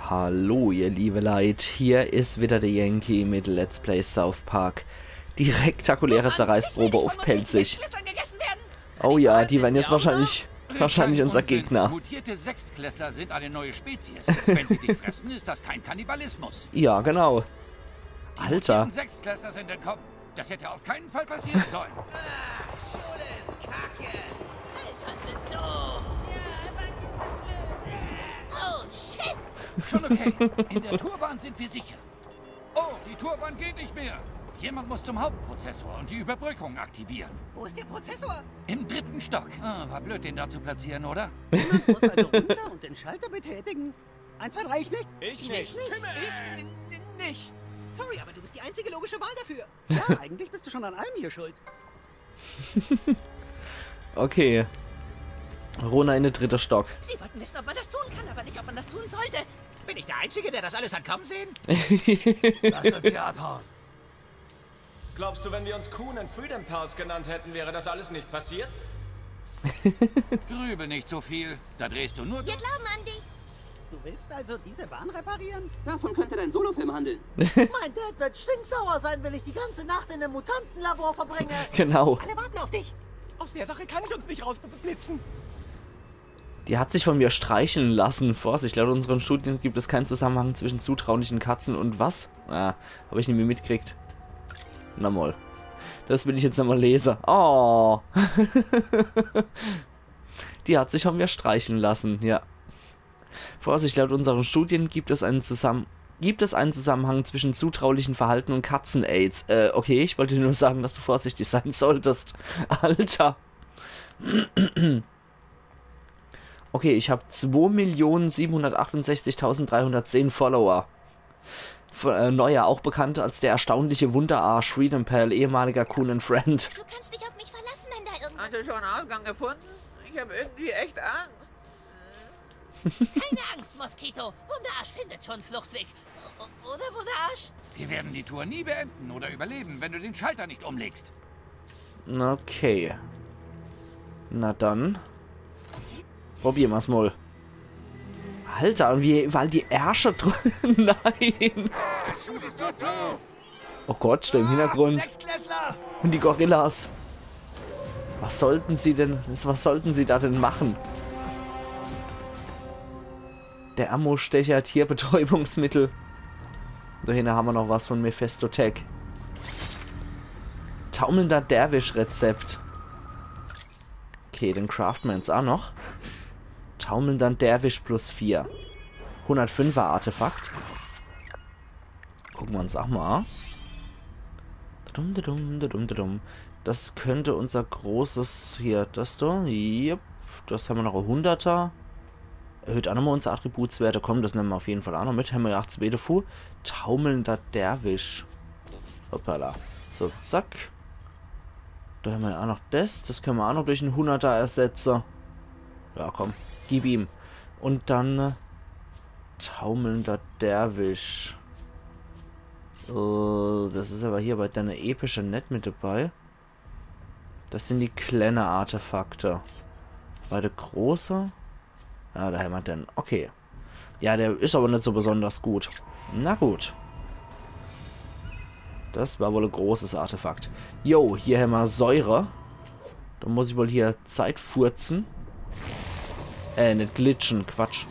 Hallo ihr liebe Leid, hier ist wieder der Yankee mit Let's Play South Park. Die rektakuläre Zerreißprobe auf Pelzig. Oh ja, die werden jetzt wahrscheinlich unser Gegner. Mutierte Sechstklässler sind eine neue Spezies. Wenn sie dich fressen, ist das kein Kannibalismus. Ja, genau. Die Alter. mutierten Sechstklässler sind entkommen. Das hätte auf keinen Fall passieren sollen. Schule ist kacke. Eltern sind doof. Ja, Erwachsene sind blöd. Oh, shit. Schon okay. In der Turbahn sind wir sicher. Oh, die Turbahn geht nicht mehr. Jemand muss zum Hauptprozessor und die Überbrückung aktivieren. Wo ist der Prozessor? Im 3. Stock. Ah, war blöd, den da zu platzieren, oder? Jemand muss also runter und den Schalter betätigen. 1, 2, 3, ich nicht. Ich nicht. Ich nicht. Sorry, aber du bist die einzige logische Wahl dafür. Ja, eigentlich bist du schon an allem hier schuld. Okay. Rona in den 3. Stock. Sie wollten wissen, ob man das tun kann, aber nicht, ob man das tun sollte. Bin ich der Einzige, der das alles hat kommen sehen? Lass uns hier abhauen. Glaubst du, wenn wir uns Coon and Freedom Pals genannt hätten, wäre das alles nicht passiert? Grübel nicht so viel. Da drehst du nur... Wir glauben an dich. Du willst also diese Bahn reparieren? Davon könnte dein Solofilm handeln. Mein Dad wird stinksauer sein, wenn ich die ganze Nacht in einem Mutantenlabor verbringe. Genau. Alle warten auf dich. Aus der Sache kann ich uns nicht rausblitzen. Die hat sich von mir streicheln lassen. Vorsicht, laut unseren Studien gibt es keinen Zusammenhang zwischen zutraulichen Katzen und was? Ah, habe ich nicht mehr mitgekriegt. Na moll. Das will ich jetzt nochmal lesen. Oh. Die hat sich von mir streicheln lassen, ja. Vorsicht, laut unseren Studien gibt es einen Zusammenhang zwischen zutraulichen Verhalten und Katzen-Aids. Okay, ich wollte nur sagen, dass du vorsichtig sein solltest. Alter. Okay, ich habe 2.768.310 Follower. Neuer, auch bekannt als der erstaunliche Wunderarsch, Freedom Pal, ehemaliger Coon and Friend. Du kannst dich auf mich verlassen, wenn da irgendwas... Hast du schon einen Ausgang gefunden? Ich habe irgendwie echt Angst. Keine Angst, Moskito. Wunderarsch findet schon einen Fluchtweg. Oder, Wunderarsch? Wir werden die Tour nie beenden oder überleben, wenn du den Schalter nicht umlegst. Okay. Na dann. Probieren wir's mal. Alter, und wie überall die Ärsche drin. Nein. Oh Gott, steht im Hintergrund. Und die Gorillas. Was sollten sie da denn machen? Der Ammo-Stecher, Tierbetäubungsmittel. Da hinten haben wir noch was von Mephistotech. Taumelnder Derwisch-Rezept. Okay, den Craftmans auch noch. Taumelnder Derwisch plus 4. 105er Artefakt. Gucken wir uns auch mal an. Das könnte unser großes hier, das da. Yep. Das haben wir noch 100er. Erhöht auch nochmal unsere Attributswerte. Komm, das nehmen wir auf jeden Fall auch noch mit. Haben wir ja 8 Zwedefu. Taumelnder Derwisch. Hoppala. So, zack. Da haben wir ja auch noch das. Das können wir auch noch durch einen 100er ersetzen. Ja, komm. Gib ihm. Und dann taumelnder Derwisch. Das ist aber hier bei deiner epische nicht mit dabei. Das sind die kleinen Artefakte. Bei der große. Ja, da haben wir den. Okay. Ja, der ist aber nicht so besonders gut. Na gut. Das war wohl ein großes Artefakt. Jo, hier haben wir Säure. Da muss ich wohl hier Zeit furzen. Nicht glitschen. Quatsch.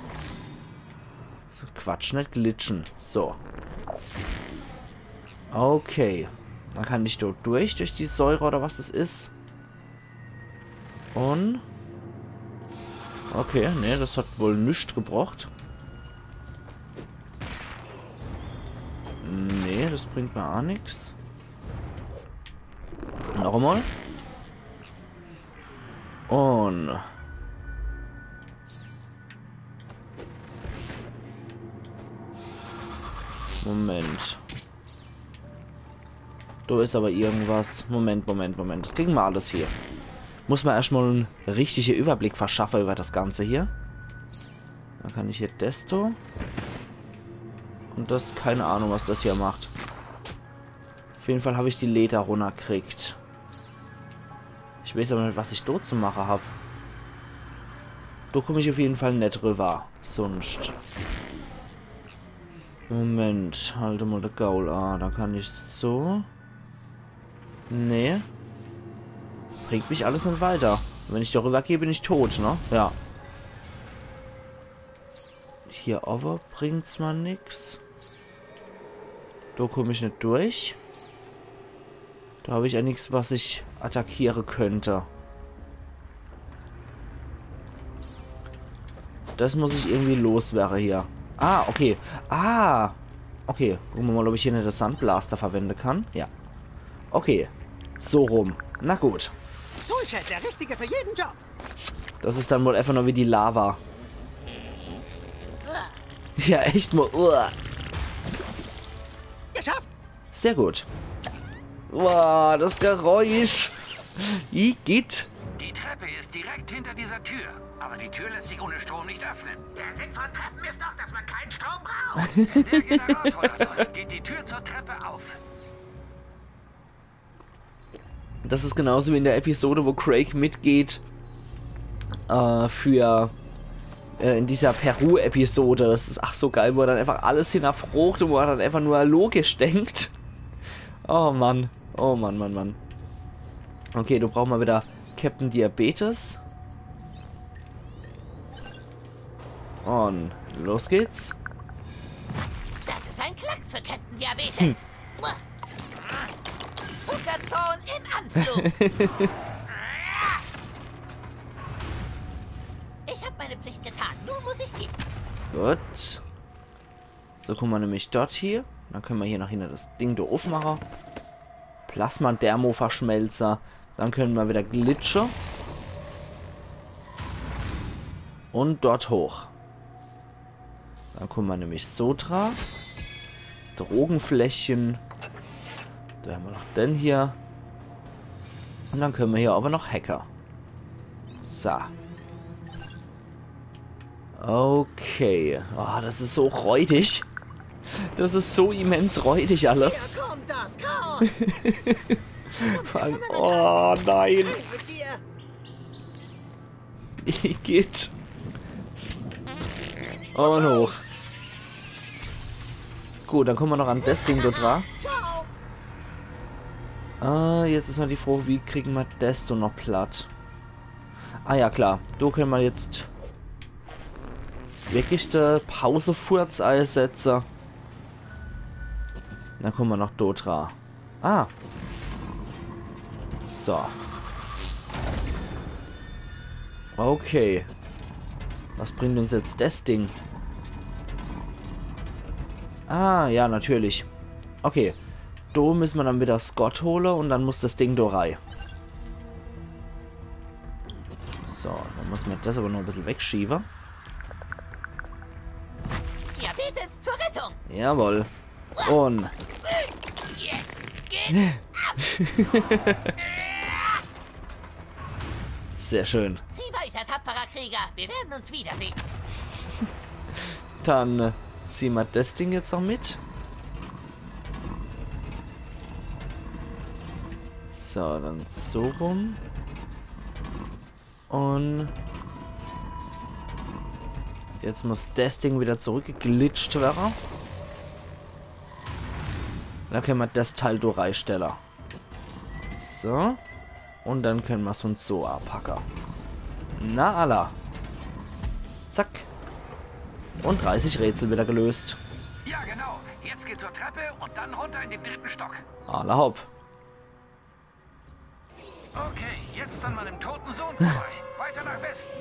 Quatsch, nicht glitschen. So. Okay. Dann kann ich dort durch die Säure oder was das ist. Und... Okay, ne, das hat wohl nichts gebracht. Nee, das bringt mir auch nichts. Noch einmal. Und... Moment. Da ist aber irgendwas. Moment. Das kriegen wir alles hier. Muss man erstmal einen richtigen Überblick verschaffen über das Ganze hier. Dann kann ich hier Desto. Und das, keine Ahnung, was das hier macht. Auf jeden Fall habe ich die Leder runtergekriegt. Ich weiß aber nicht, was ich dort zu machen habe. Da komme ich auf jeden Fall nicht rüber. Sonst. Moment, halte mal der Gaul. Ah, da kann ich so. Nee. Bringt mich alles nicht weiter. Wenn ich darüber gehe, bin ich tot, ne? Ja. Hier aber bringt's mal nix. Da komme ich nicht durch. Da habe ich ja nichts, was ich attackieren könnte. Das muss ich irgendwie loswerden hier. Ah, okay. Ah. Okay. Gucken wir mal, ob ich hier nicht das Sandblaster verwenden kann. Ja. Okay. So rum. Na gut. Du bist der Richtige für jeden Job. Das ist dann wohl einfach nur wie die Lava. Ja, echt mal. Geschafft. Sehr gut. Wow, das Geräusch. Geht. Die Treppe ist direkt hinter dieser Tür. Aber die Tür lässt sich ohne Strom nicht öffnen. Der Sinn von Treppen ist doch, dass man keinen Strom braucht. Wenn der Generator da läuft, geht die Tür zur Treppe auf. Das ist genauso wie in der Episode, wo Craig mitgeht in dieser Peru-Episode. Das ist ach so geil, wo er dann einfach alles hinterfragt und wo er dann einfach nur logisch denkt. Oh Mann. Oh Mann, Mann, Mann. Okay, du brauchst mal wieder Captain Diabetes. Und los geht's. Das ist ein Klacks für Captain Diabetes. Zuckerton im Anflug. Ich habe meine Pflicht getan. Nun muss ich gehen. Gut. So, gucken wir nämlich dort hier. Dann können wir hier nach hinten das Ding da aufmachen. Plasma-Dermo-Verschmelzer. Dann können wir wieder glitschen. Und dort hoch. Dann kommen wir nämlich so drauf. Drogenfläschchen. Da haben wir noch den hier. Und dann können wir hier aber noch Hacker. So. Okay. Oh, das ist so räudig. Das ist so immens räudig alles. Hier kommt das Chaos. Vor allem, oh nein. Geht. Und hoch. Gut, dann kommen wir noch an das Ding dort dran. Ciao. Ah, jetzt ist noch die Frage, wie kriegen wir das doch noch platt? Ah ja, klar. Du können wir jetzt wirklich die Pausefurz einsetzen. Dann kommen wir noch dort dran. Ah. So. Okay. Was bringt uns jetzt das Ding? Ah, ja, natürlich. Okay. Da müssen wir dann wieder Scott holen und dann muss das Ding da rein. So, dann muss man das aber noch ein bisschen wegschieben. Diabetes zur Rettung. Jawohl. Und Jetzt geht's ab. sehr schön. Zieh weiter, tapferer Krieger. Wir werden uns wiedersehen. Dann ziehen wir das Ding jetzt noch mit. So, dann so rum. Und jetzt muss das Ding wieder zurückgeglitscht werden. Dann können wir das Teil durchstellen. So. Und dann können wir es uns so abpacken. Na alla. Zack. Und 30 Rätsel wieder gelöst. Ja, genau. Jetzt geht zur Treppe und dann runter in den 3. Stock. Alla hopp. Okay, jetzt an meinem toten Sohn vorbei. Weiter nach Westen.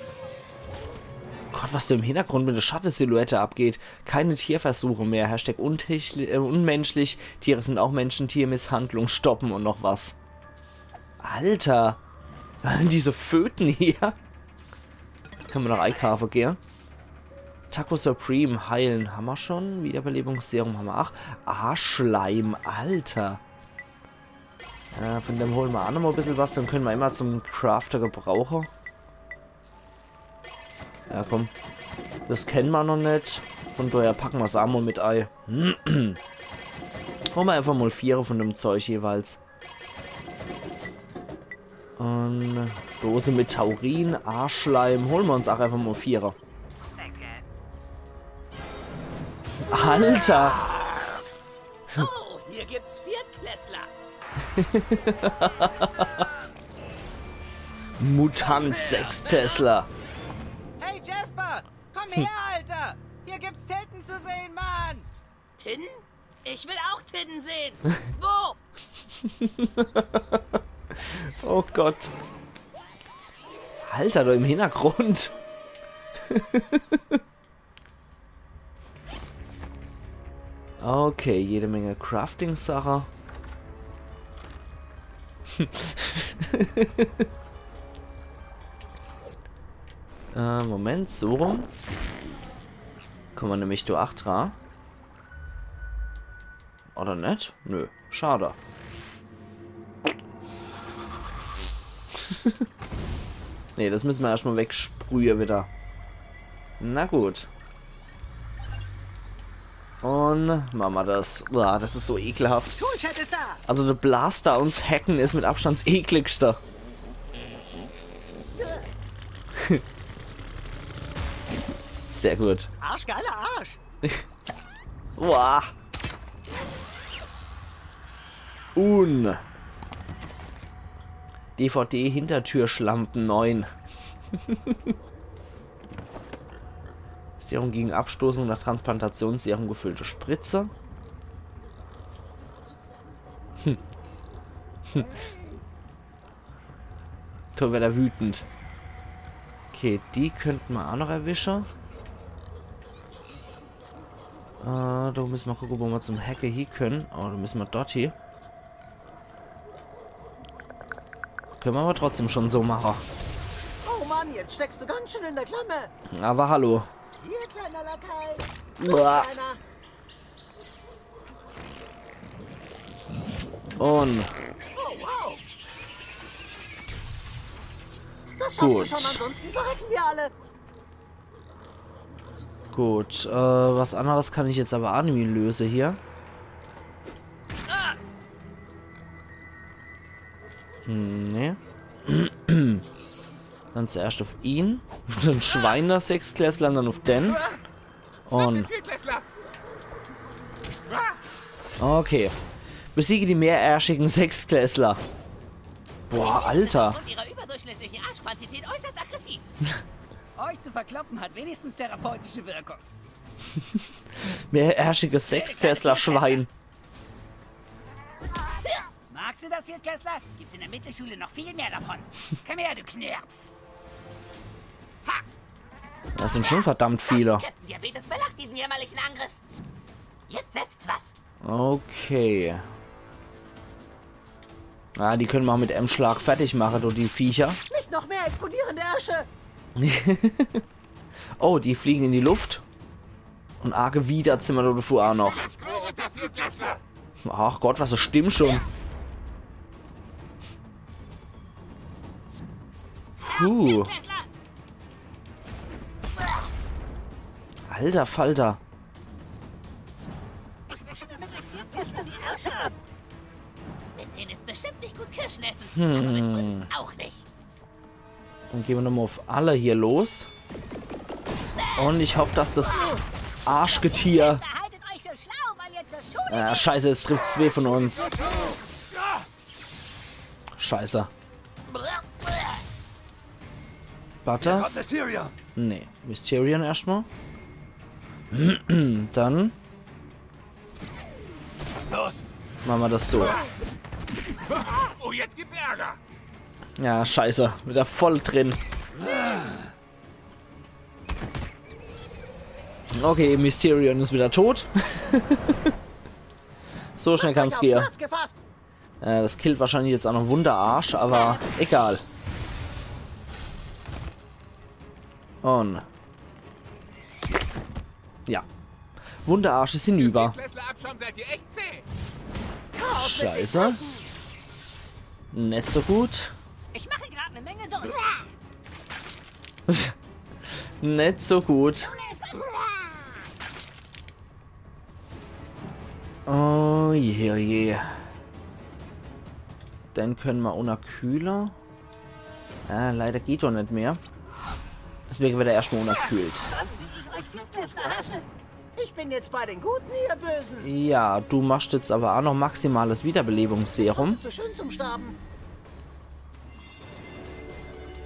Gott, was da im Hintergrund mit der Schattensilhouette abgeht. Keine Tierversuche mehr. Hashtag unmenschlich. Tiere sind auch Menschen. Tiermisshandlung stoppen und noch was. Alter. Diese Föten hier. Können wir noch einkaufen gehen? Taco Supreme heilen. Haben wir schon? Wiederbelebungsserum haben wir auch. Arschleim. Alter. Von dem holen wir auch noch mal ein bisschen was. Dann können wir immer zum Crafter gebrauchen. Ja, komm. Das kennen wir noch nicht. Von daher packen wir es auch mal mit Ei. Holen wir einfach mal 4 von dem Zeug jeweils. Und Dose mit Taurin, Arschleim. Holen wir uns auch einfach mal 4. Alter. Oh, hier gibt's Viertklässler. Mutant Sechstklässler. Hey Jasper, komm her, Alter. Hier gibt's Titten zu sehen, Mann. Tidden? Ich will auch Tidden sehen. Wo? Oh Gott. Alter, da im Hintergrund. Okay, jede Menge Crafting-Sache. Moment, so rum. Kommen wir nämlich durch Achtra. Oder nicht? Nö, schade. Ne, das müssen wir erstmal wegsprühen wieder. Na gut. Und machen wir das. Uah, das ist so ekelhaft. Toolchat ist da. Also der Blaster uns hacken ist mit Abstand das ekligste. Sehr gut. Arschgeiler Arsch. Uah. DVD Hintertürschlampen 9. Serum gegen Abstoßung nach Transplantation, Serum gefüllte Spritze. Tor wäre da wütend. Okay, die könnten wir auch noch erwischen. Da müssen wir gucken, wo wir zum Hacker hier können. Oh, da müssen wir dort hier. Können wir aber trotzdem schon so machen. Oh Mann, jetzt steckst du ganz schön in der Klamme. Aber hallo. Hier, kleiner Lakai. Uah. Kleiner. Und Oh, wow. Das schaffen wir Gut. schon, ansonsten verrecken wir alle. gut, was anderes kann ich jetzt aber auch nicht mehr lösen hier. Nee. Dann zuerst auf ihn, auf den Schweiner Sechsklässler, dann auf den. Und okay. Besiege die mehrärschigen Sechsklässler. Boah, Alter. Und ihre überdurchschnittliche Arschquantität äußerst aggressiv. Euch zu verkloppen hat wenigstens therapeutische Wirkung. Mehrärschiges Sechsklässler-Schwein. Magst du das, Viertklässler? Gibt's in der Mittelschule noch viel mehr davon. Komm her, du Knirps. Das sind schon verdammt viele. Captain Diabetes belacht diesen jämmerlichen Angriff. Jetzt setzt's was. Okay. Ah, die können wir auch mit M-Schlag fertig machen, du die Viecher. Nicht noch mehr explodierende Ärsche. Oh, die fliegen in die Luft. Und arge Widerzimmer davor auch noch. Ach Gott, was das stimmt schon. Puh. Alter Falter. Mit denen ist bestimmt nicht gut Kirschen essen. Aber mit uns auch nicht. Dann gehen wir nochmal auf alle hier los. Und ich hoffe, dass das Arschgetier... Haltet euch für schlau, weil ihr zur Schule Ah, scheiße, jetzt trifft 2 von uns. Scheiße. Butters? Nee, Mysterion erstmal. Dann machen wir das so. Oh, jetzt gibt's Ärger. Ja, scheiße. Wieder voll drin. Okay, Mysterion ist wieder tot. So schnell kann es gehen. Schwarz gefasst. Das killt wahrscheinlich jetzt auch noch Wunderarsch, aber egal. Und ja. Wunderarsch ist hinüber. Abschaum seid ihr echt zäh. Chaos wird dich Scheiße. Nicht so gut. Ich mache gerade eine Menge durch. Nicht so gut. Oh je, oh je. Dann können wir ohne Kühler. Ah, leider geht doch nicht mehr. Deswegen wird er erstmal unterkühlt. Ich bin jetzt bei den Guten, ihr Bösen. Ja, du machst jetzt aber auch noch maximales Wiederbelebungsserum. Zu schön zum Sterben.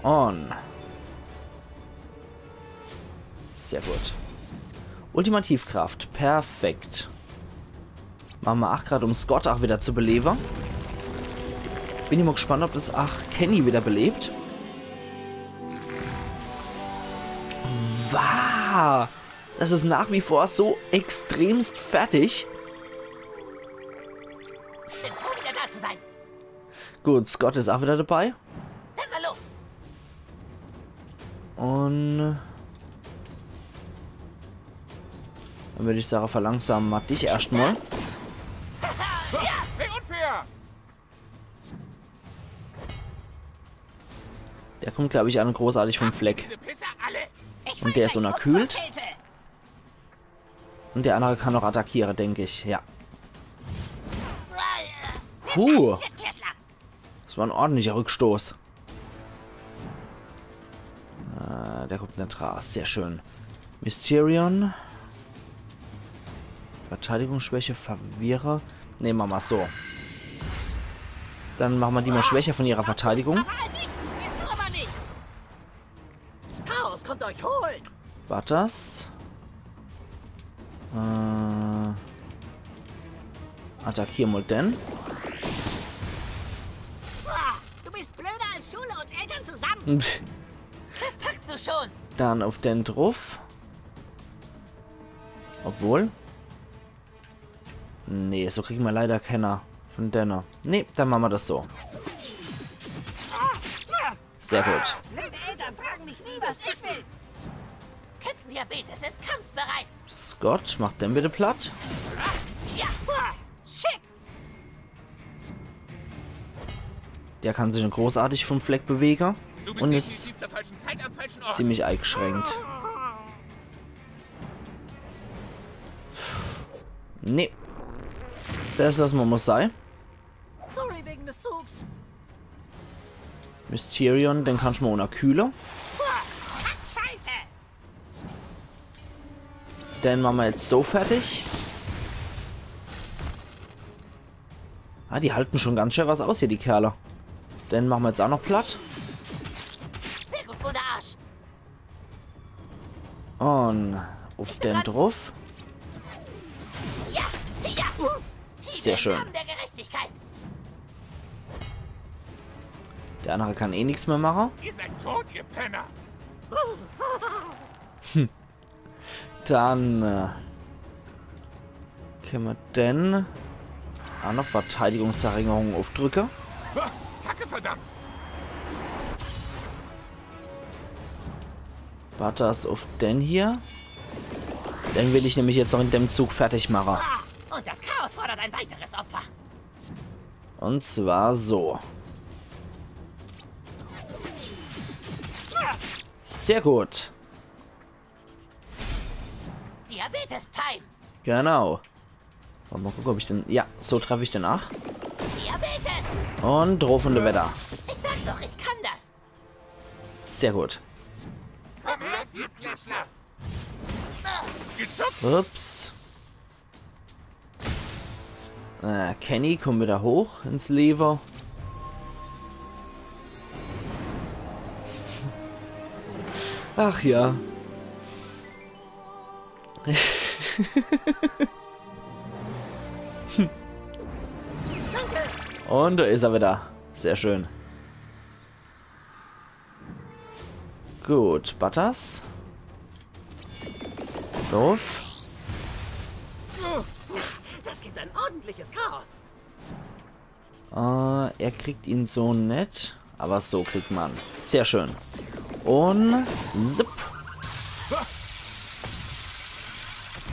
On. Sehr gut. Ultimativkraft. Perfekt. Machen wir 8 Grad, um Scott auch wieder zu beleben. Bin ich mal gespannt, ob das Kenny wieder belebt. Wow. Das ist nach wie vor so extremst fertig. Bin froh, wieder da zu sein. Gut, Scott ist auch wieder dabei. Dann mal los. Und dann würde ich sagen, verlangsamen wir dich erstmal. Hey, unfair! Der kommt, glaube ich, an großartig vom Fleck. Diese Pisser alle! Und der ist unterkühlt. Und der andere kann noch attackieren, denke ich. Ja. Das war ein ordentlicher Rückstoß. Der kommt nicht raus. Sehr schön. Mysterion. Verteidigungsschwäche, Verwirrer. Nehmen wir mal so. Dann machen wir die mal schwächer von ihrer Verteidigung. Chaos kommt euch holen. War das? Attackieren wir den. Du bist blöder als Schule und Eltern zusammen. Das packst du schon. Dann auf den drauf. Obwohl. Nee, so kriegen wir leider keiner von Denner. Nee, dann machen wir das so. Sehr gut. Blöde Eltern fragen mich nie, was ich will. Captain Diabetes ist kampfbereit. Scott, macht den bitte platt. Ja. Shit. Der kann sich großartig vom Fleck bewegen. Du bist Und ist definitiv zur falschen Zeit am falschen Ort. ziemlich eingeschränkt. Nee. Das lassen wir mal sein. Sorry wegen des Zugs. Mysterion, den kannst du mal unter Kühler. Scheiße. Den machen wir jetzt so fertig. Ah, die halten schon ganz schön was aus hier, die Kerle. Den machen wir jetzt auch noch platt. Sehr gut, Arsch. Und auf den drauf. Ja. Ja. Sehr schön. Im Namen der Gerechtigkeit. Der andere kann eh nichts mehr machen. Ihr seid tot, ihr Penner! Dann können wir den auch noch Verteidigungsverringerung aufdrücken. Kacke, verdammt! Warte das auf den hier. Den will ich nämlich jetzt noch in dem Zug fertig machen. Und das Chaos fordert ein weiteres Opfer. Und zwar so. Sehr gut. Diabetes-Time. Genau. Mal gucken, ob ich den... Ja, so treffe ich den auch. Diabetes. Und drauf und Wetter. Ich sag doch, ich kann das. Sehr gut. Komm her, Viertklässler! Gezupft! Ups. Kenny, komm wieder hoch ins Lever. Ach ja. Und da ist er wieder. Sehr schön. Gut, Butters. Doof. Das gibt ein ordentliches Chaos. Er kriegt ihn so nett. Aber so kriegt man. Sehr schön. Und zip.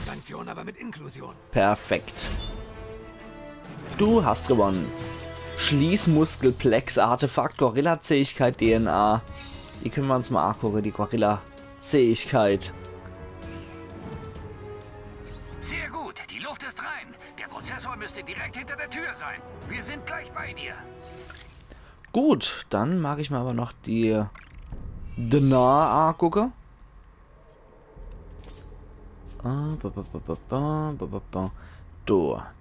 Sanktion, aber mit Inklusion. Perfekt. Du hast gewonnen. Schließmuskelplex, Artefakt, Gorilla-Zähigkeit, DNA. Die können wir uns mal angucken, die Gorilla-Zähigkeit. Sehr gut, die Luft ist rein. Der Prozessor müsste direkt hinter der Tür sein. Wir sind gleich bei dir. Gut, dann mag ich mir aber noch die DNA angucken.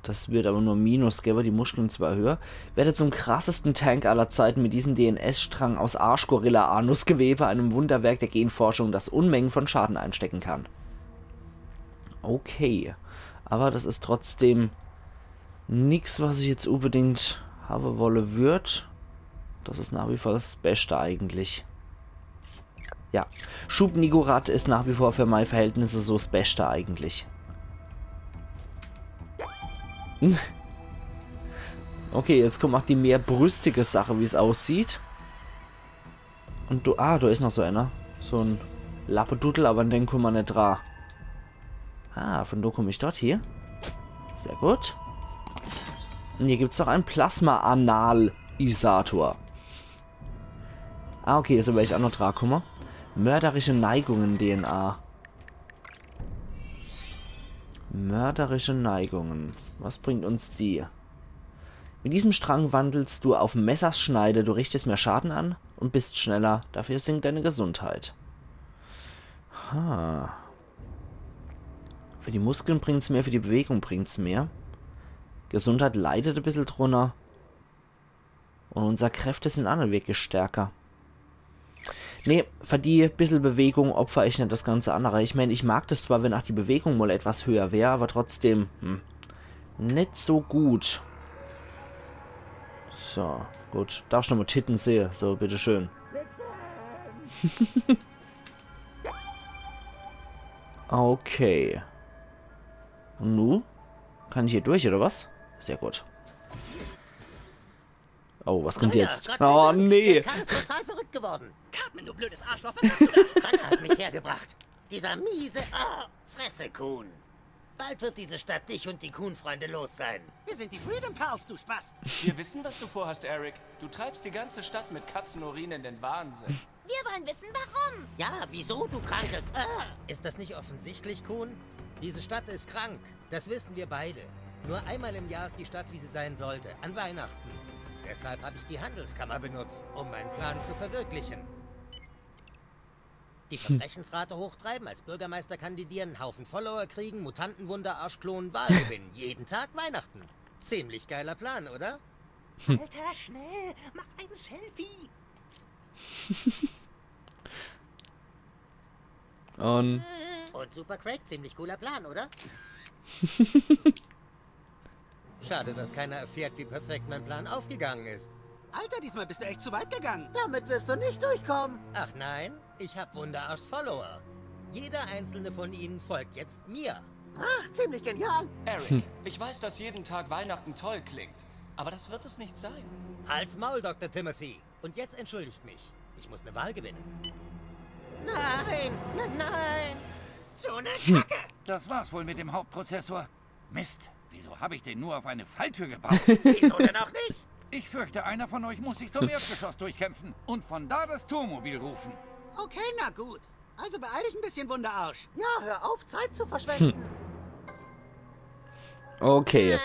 Das wird aber nur Minus geben, die Muskeln zwar höher. Werde zum krassesten Tank aller Zeiten mit diesem DNS-Strang aus Arschgorilla-Anusgewebe, einem Wunderwerk der Genforschung, das Unmengen von Schaden einstecken kann. Okay, aber das ist trotzdem nichts, was ich jetzt unbedingt haben wolle würd. Das ist nach wie vor das Beste eigentlich. Ja, Schub-Nigorat ist nach wie vor für meine Verhältnisse so das Beste eigentlich. Okay, jetzt kommt auch die mehr brüstige Sache, wie es aussieht. Und du, da ist noch so einer. So ein Lappedudel, aber an den kommen wir nicht dran. Von da komme ich dort hier. Sehr gut. Und hier gibt es noch einen Plasma-Anal-Isator. Okay, so werde ich auch noch dran kommen. Mörderische Neigungen DNA. Mörderische Neigungen. Was bringt uns die? Mit diesem Strang wandelst du auf Messerschneide, du richtest mehr Schaden an und bist schneller. Dafür sinkt deine Gesundheit. Für die Muskeln bringt es mehr, für die Bewegung bringt es mehr. Gesundheit leidet ein bisschen drunter. Und unsere Kräfte sind auch nicht wirklich stärker. Nee, für die bisschen Bewegung opfer ich nicht das ganze andere. Ich meine, ich mag das zwar, wenn auch die Bewegung mal etwas höher wäre, aber trotzdem nicht so gut. So, gut. Darf ich noch mal Titten sehen? So, bitteschön. Okay. Und nu? Kann ich hier durch, oder was? Sehr gut. Oh, was kommt jetzt? Oh, nee. Der Kahn ist total verrückt geworden. Cartman, du blödes Arschloch, was hast du da? Connor hat mich hergebracht. Dieser miese Fresse, Kuhn. Bald wird diese Stadt dich und die Kuhn-Freunde los sein. Wir sind die Freedom Pals, du Spast. Wir wissen, was du vorhast, Eric. Du treibst die ganze Stadt mit Katzenurin in den Wahnsinn. Wir wollen wissen, warum. Ja, wieso, du krankes... Ist das nicht offensichtlich, Kuhn? Diese Stadt ist krank. Das wissen wir beide. Nur einmal im Jahr ist die Stadt, wie sie sein sollte. An Weihnachten. Deshalb habe ich die Handelskammer benutzt, um meinen Plan zu verwirklichen. Die Verbrechensrate hochtreiben, als Bürgermeister kandidieren, Haufen Follower kriegen, Mutantenwunder, Arschklonen, Wahl gewinnen. Jeden Tag Weihnachten. Ziemlich geiler Plan, oder? Alter, schnell, mach ein Selfie. Und Super Craig, ziemlich cooler Plan, oder? Schade, dass keiner erfährt, wie perfekt mein Plan aufgegangen ist. Alter, diesmal bist du echt zu weit gegangen. Damit wirst du nicht durchkommen. Ach nein, ich hab Wunderarschs Follower. Jeder einzelne von ihnen folgt jetzt mir. Ach, ziemlich genial. Eric, ich weiß, dass jeden Tag Weihnachten toll klingt. Aber das wird es nicht sein. Halt's Maul, Dr. Timothy. Und jetzt entschuldigt mich. Ich muss eine Wahl gewinnen. Nein, nein. So eine Kacke. Das war's wohl mit dem Hauptprozessor. Mist, wieso habe ich den nur auf eine Falltür gebaut? Wieso denn auch nicht? Ich fürchte, einer von euch muss sich zum Erdgeschoss durchkämpfen und von da das Tourmobil rufen. Okay, na gut. Also beeil dich ein bisschen, Wunderarsch. Ja, hör auf, Zeit zu verschwenden. okay.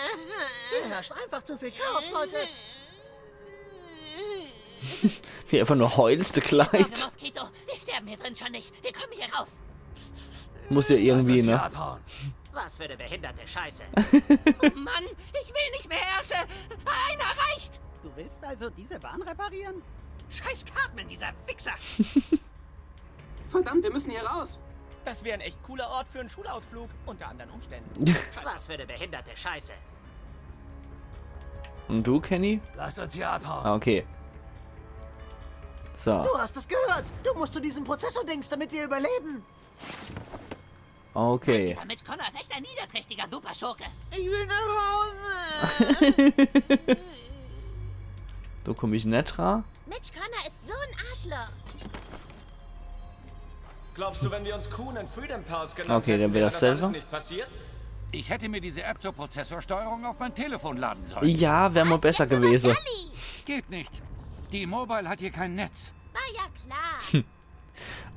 Hier herrscht einfach zu viel Chaos, Leute. Wie einfach nur heulste Kleid. Moskito, wir sterben hier drin schon nicht. Wir kommen hier raus. Muss ja irgendwie, ne? Was für eine behinderte Scheiße. Oh Mann, ich will nicht mehr herrschen. Einer reicht. Du willst also diese Bahn reparieren? Scheiß Cartman, dieser Wichser. Verdammt, wir müssen hier raus. Das wäre ein echt cooler Ort für einen Schulausflug, unter anderen Umständen. Was für eine behinderte Scheiße. Und du, Kenny? Lass uns hier abhauen. Okay. So. Du hast es gehört. Du musst zu diesem Prozessor-Dings, damit wir überleben. Okay. Dieser Mitch Connor ist echt ein niederträchtiger Superschurke. Ich will nach Hause. Du komm ich nicht dran. Mitch Connor ist so ein Arschloch. Glaubst du, wenn wir uns Kuhn und Freedom Pals genannt Okay, dann hätten, wäre wäre das alles selber. nicht passiert? Ich hätte mir diese App zur Prozessorsteuerung auf mein Telefon laden sollen. Ja, wäre mal besser gewesen. Geht nicht. Die Mobile hat hier kein Netz. War ja klar.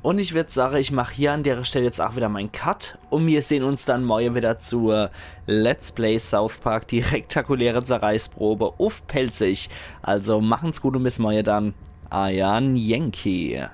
Und ich würde sagen, ich mache hier an der Stelle jetzt auch wieder meinen Cut. Und wir sehen uns dann morgen wieder zur Let's Play South Park, die rektakuläre Zerreißprobe auf Pelzig. Also machen's gut und bis morgen dann. Ayan Yankee.